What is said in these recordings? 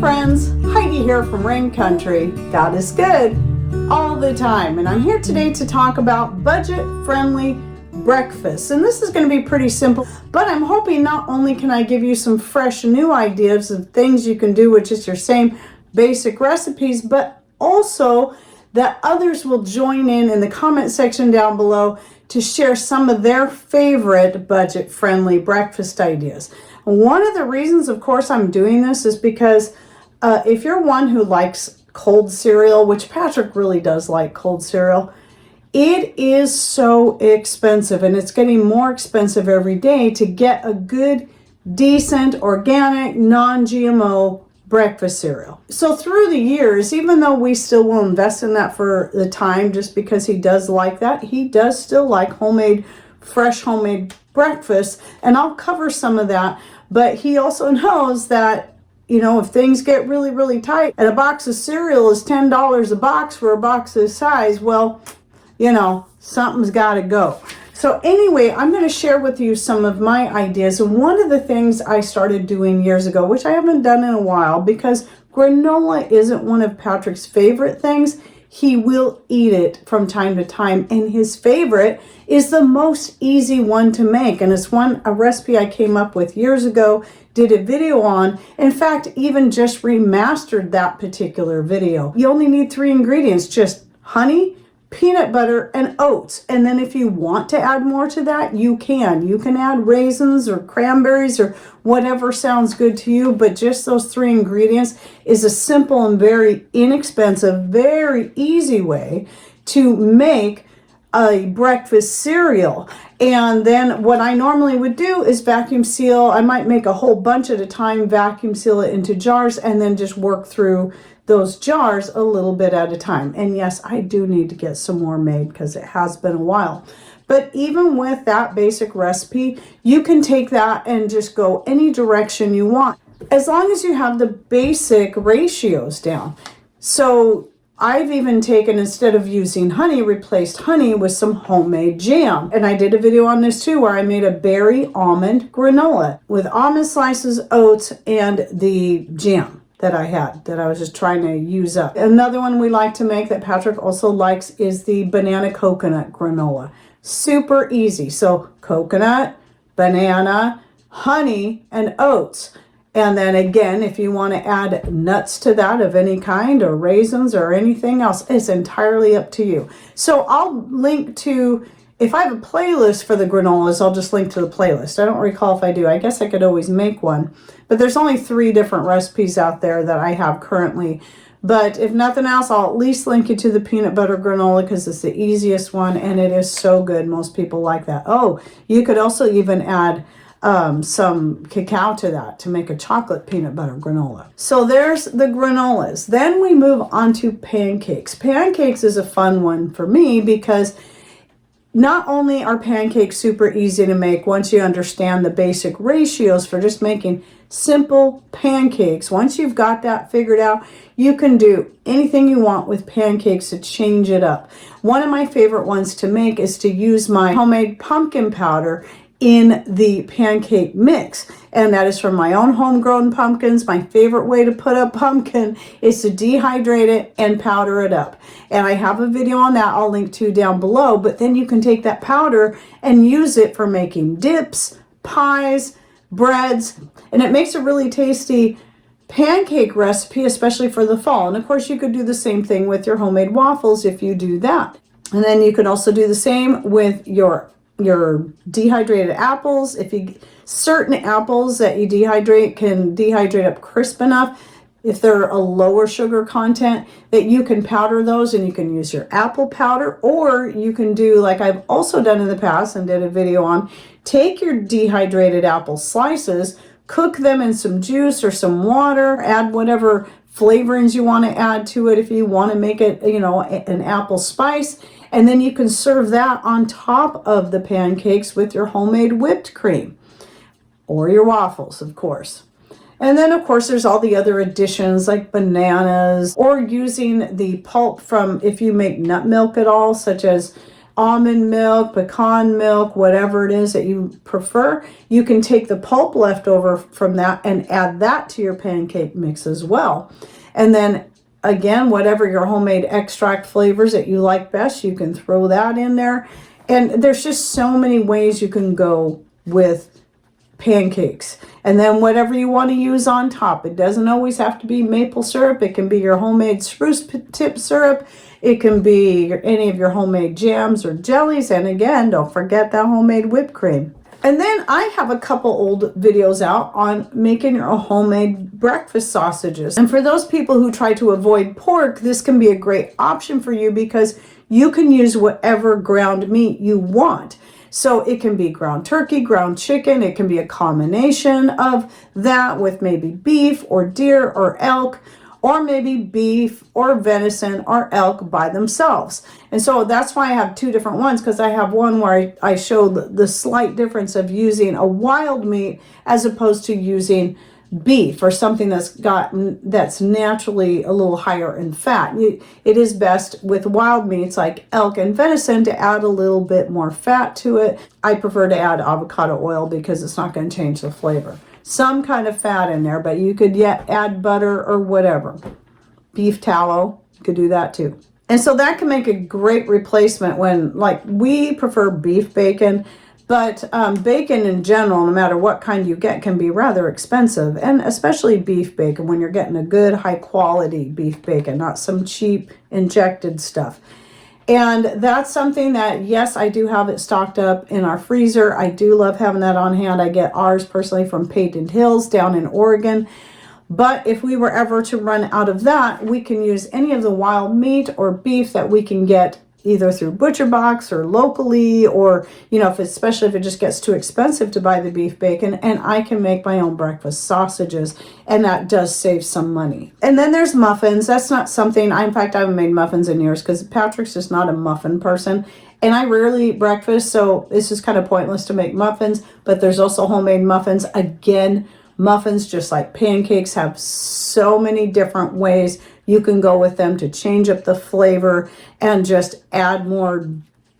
friends, Heidi here from Rain Country. God is good all the time, and I'm here today to talk about budget-friendly breakfast. And this is going to be pretty simple, but I'm hoping not only can I give you some fresh new ideas of things you can do with just your same basic recipes, but also that others will join in the comment section down below to share some of their favorite budget-friendly breakfast ideas. One of the reasons, of course, I'm doing this is because if you're one who likes cold cereal, which Patrick really does like cold cereal, it is so expensive, and it's getting more expensive every day to get a good, decent, organic, non-GMO breakfast cereal. So through the years, even though we still will invest in that for the time, just because he does like that, he does still like fresh homemade breakfast, and I'll cover some of that. But he also knows that, you know, if things get really, really tight and a box of cereal is $10 a box for a box this size, well, you know, something's got to go. So anyway, I'm going to share with you some of my ideas. And one of the things I started doing years ago, which I haven't done in a while, because granola isn't one of Patrick's favorite things. He will eat it from time to time, and his favorite is the most easy one to make. And it's a recipe I came up with years ago, did a video on. In fact, even just remastered that particular video. You only need 3 ingredients, just honey, peanut butter, and oats. And then if you want to add more to that, you can. You can add raisins or cranberries or whatever sounds good to you, but just those 3 ingredients is a simple and very inexpensive, very easy way to make a breakfast cereal. And then what I normally would do is vacuum seal. I might make a whole bunch at a time, vacuum seal it into jars, and then just work through those jars a little bit at a time. And yes, I do need to get some more made because it has been a while. But even with that basic recipe, you can take that and just go any direction you want, as long as you have the basic ratios down. So I've even taken, instead of using honey, replaced honey with some homemade jam. And I did a video on this too, where I made a berry almond granola with almond slices, oats, and the jam that I had, that I was just trying to use up. Another one we like to make that Patrick also likes is the banana coconut granola. Super easy. So coconut, banana, honey, and oats. And then again, if you want to add nuts to that of any kind, or raisins or anything else, it's entirely up to you. So I'll link to, if I have a playlist for the granolas, I'll just link to the playlist. I don't recall if I do. I guess I could always make one. But there's only 3 different recipes out there that I have currently. But if nothing else, I'll at least link you to the peanut butter granola because it's the easiest one, and it is so good. Most people like that. Oh, you could also even add some cacao to that to make a chocolate peanut butter granola. So there's the granolas. Then we move on to pancakes. Pancakes is a fun one for me because not only are pancakes super easy to make once you understand the basic ratios for just making simple pancakes. Once you've got that figured out, you can do anything you want with pancakes to change it up. One of my favorite ones to make is to use my homemade pumpkin powder in the pancake mix, and that is from my own homegrown pumpkins. My favorite way to put up pumpkin is to dehydrate it and powder it up, and I have a video on that I'll link to down below. But then you can take that powder and use it for making dips, pies, breads, and it makes a really tasty pancake recipe, especially for the fall. And of course, you could do the same thing with your homemade waffles if you do that. And then you could also do the same with your dehydrated apples. If you, certain apples that you dehydrate can dehydrate up crisp enough, if they're a lower sugar content, that you can powder those, and you can use your apple powder, or you can do like I've also done in the past and did a video on, take your dehydrated apple slices, cook them in some juice or some water, add whatever flavorings you want to add to it. If you want to make it, you know, an apple spice, and then you can serve that on top of the pancakes with your homemade whipped cream or your waffles, of course. And then, of course, there's all the other additions like bananas, or using the pulp from, if you make nut milk at all, such as almond milk, pecan milk, whatever it is that you prefer. You can take the pulp left over from that and add that to your pancake mix as well. And then again, whatever your homemade extract flavors that you like best, you can throw that in there. And there's just so many ways you can go with pancakes. And then whatever you want to use on top. It doesn't always have to be maple syrup. It can be your homemade spruce tip syrup. It can be any of your homemade jams or jellies. And again, don't forget that homemade whipped cream. And then I have a couple old videos out on making your homemade breakfast sausages. And for those people who try to avoid pork, this can be a great option for you because you can use whatever ground meat you want. So it can be ground turkey, ground chicken. It can be a combination of that with maybe beef or deer or elk, or maybe beef or venison or elk by themselves. And so that's why I have two different ones, because I have one where I show the slight difference of using a wild meat as opposed to using beef or something that's naturally a little higher in fat. It is best with wild meats like elk and venison to add a little bit more fat to it. I prefer to add avocado oil because it's not going to change the flavor. Some kind of fat in there, but you could add butter or whatever. Beef tallow, you could do that too. And so that can make a great replacement when, like, we prefer beef bacon, but bacon in general, no matter what kind you get, can be rather expensive, and especially beef bacon when you're getting a good high quality beef bacon, not some cheap injected stuff. And that's something that, yes, I do have it stocked up in our freezer. I do love having that on hand. I get ours personally from Patent Hills down in Oregon. But if we were ever to run out of that, we can use any of the wild meat or beef that we can get either through Butcher Box or locally, or, especially if it just gets too expensive to buy the beef bacon, and I can make my own breakfast sausages, and that does save some money. And then there's muffins. That's not something, in fact, I haven't made muffins in years because Patrick's just not a muffin person, and I rarely eat breakfast, so this is kind of pointless to make muffins. But there's also homemade muffins. Again, muffins, just like pancakes, have so many different ways you can go with them to change up the flavor and just add more,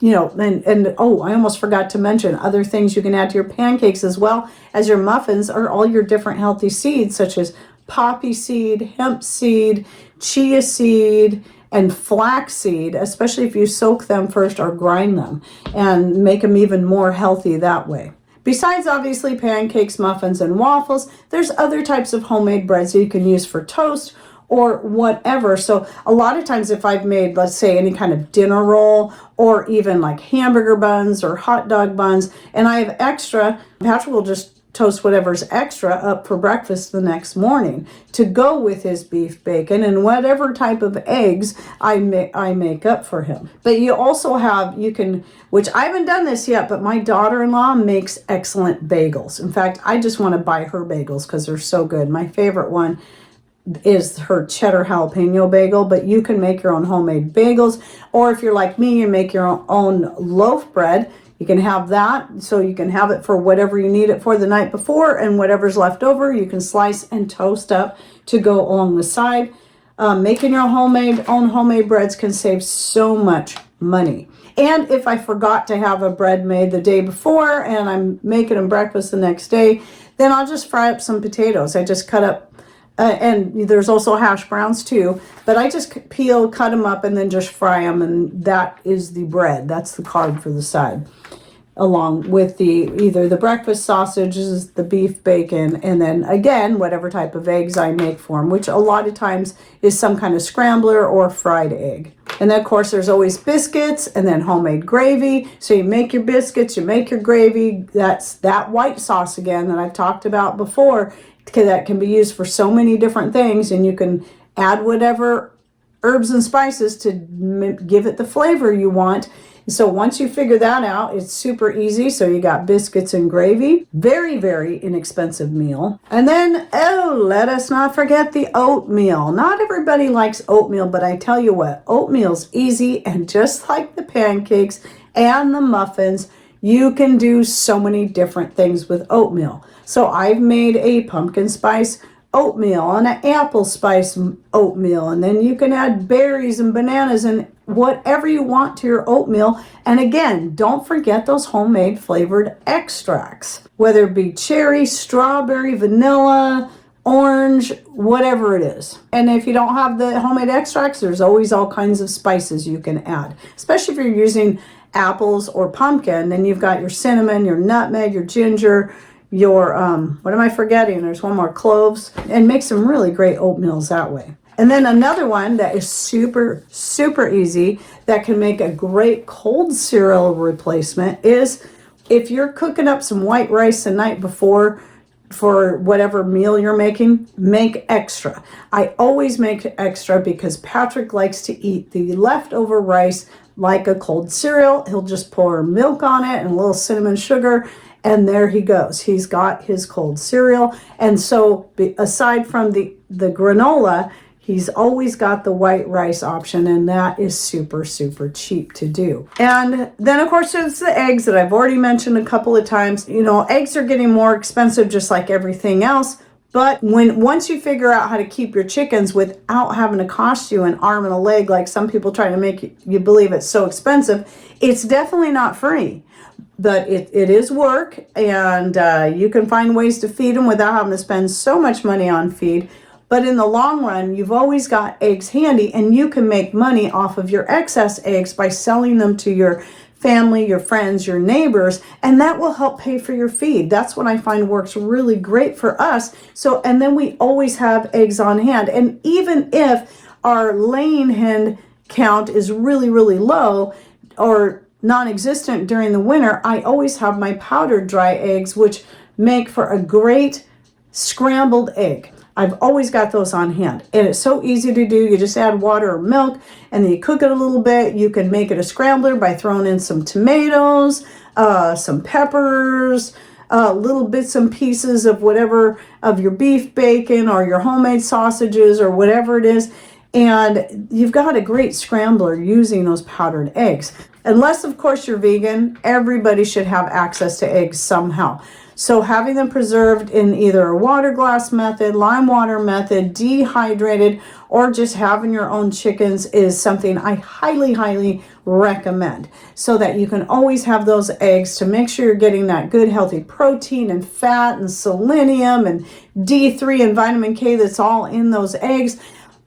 and oh, I almost forgot to mention other things you can add to your pancakes as well as your muffins are all your different healthy seeds, such as poppy seed, hemp seed, chia seed, and flax seed, especially if you soak them first or grind them and make them even more healthy that way. Besides, obviously, pancakes, muffins, and waffles, there's other types of homemade breads that you can use for toast or whatever. So a lot of times if I've made, let's say, any kind of dinner roll or even like hamburger buns or hot dog buns, and I have extra, Patrick will just toast whatever's extra up for breakfast the next morning to go with his beef bacon and whatever type of eggs I make up for him. But you also have, which I haven't done this yet, but my daughter-in-law makes excellent bagels. In fact, I just want to buy her bagels because they're so good. My favorite one is her cheddar jalapeno bagel, but you can make your own homemade bagels, or if you're like me, you make your own loaf bread. You can have that, so you can have it for whatever you need it for the night before, and whatever's left over you can slice and toast up to go along the side. Making your own homemade breads can save so much money. And if I forgot to have a bread made the day before and I'm making them breakfast the next day, then I'll just fry up some potatoes. I just cut up and there's also hash browns too, but I just cut them up and then just fry them, and that is the bread. That's the carb for the side, along with either the breakfast sausages, the beef bacon, and then again, whatever type of eggs I make for them, which a lot of times is some kind of scrambler or fried egg. And then of course there's always biscuits and then homemade gravy. So you make your biscuits, you make your gravy. That's that white sauce again that I've talked about before, that can be used for so many different things, and you can add whatever herbs and spices to give it the flavor you want. So once you figure that out, it's super easy. So you got biscuits and gravy, very, very inexpensive meal. And then, let us not forget the oatmeal. Not everybody likes oatmeal, but I tell you what, oatmeal's easy, and just like the pancakes and the muffins, you can do so many different things with oatmeal. So I've made a pumpkin spice oatmeal and an apple spice oatmeal, and then you can add berries and bananas and whatever you want to your oatmeal. And again, don't forget those homemade flavored extracts, whether it be cherry, strawberry, vanilla, orange, whatever it is. And if you don't have the homemade extracts, there's always all kinds of spices you can add, especially if you're using apples or pumpkin. Then you've got your cinnamon, your nutmeg, your ginger, your what am I forgetting? There's one more, cloves, and make some really great oatmeals that way. And then another one that is super, super easy that can make a great cold cereal replacement is if you're cooking up some white rice the night before for whatever meal you're making, make extra. I always make extra because Patrick likes to eat the leftover rice like a cold cereal. He'll just pour milk on it and a little cinnamon sugar, and there he goes. He's got his cold cereal. And so aside from the granola, he's always got the white rice option, and that is super, super cheap to do. And then, of course, there's the eggs that I've already mentioned a couple of times. You know, eggs are getting more expensive just like everything else. But once you figure out how to keep your chickens without having to cost you an arm and a leg, like some people try to make you believe it's so expensive, it's definitely not free. But it is work, and you can find ways to feed them without having to spend so much money on feed. But in the long run, you've always got eggs handy, and you can make money off of your excess eggs by selling them to your family, your friends, your neighbors, and that will help pay for your feed. That's what I find works really great for us. So, and then we always have eggs on hand. And even if our laying hen count is really, really low or non-existent during the winter, I always have my powdered dry eggs, which make for a great scrambled egg. I've always got those on hand, and it's so easy to do. You just add water or milk, and then you cook it a little bit. You can make it a scrambler by throwing in some tomatoes, some peppers, little bits and pieces of whatever, of your beef bacon or your homemade sausages or whatever it is, and you've got a great scrambler using those powdered eggs. Unless, of course, you're vegan, everybody should have access to eggs somehow. So having them preserved in either a water glass method, lime water method, dehydrated, or just having your own chickens is something I highly, highly recommend, so that you can always have those eggs to make sure you're getting that good, healthy protein and fat and selenium and D3 and vitamin K that's all in those eggs.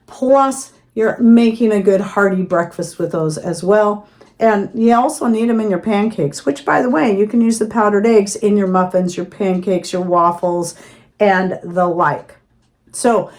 Plus, you're making a good hearty breakfast with those as well. And you also need them in your pancakes, which, by the way, you can use the powdered eggs in your muffins, your pancakes, your waffles, and the like. So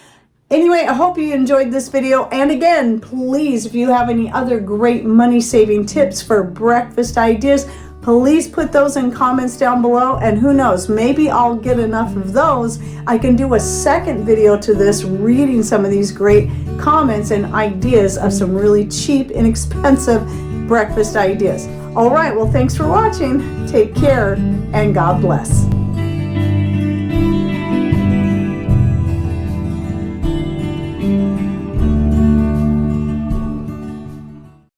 anyway, I hope you enjoyed this video. And again, please, if you have any other great money-saving tips for breakfast ideas, please put those in comments down below. And who knows, maybe I'll get enough of those. I can do a second video to this, reading some of these great comments and ideas of some really cheap, inexpensive breakfast ideas. All right, well, thanks for watching. Take care, and God bless.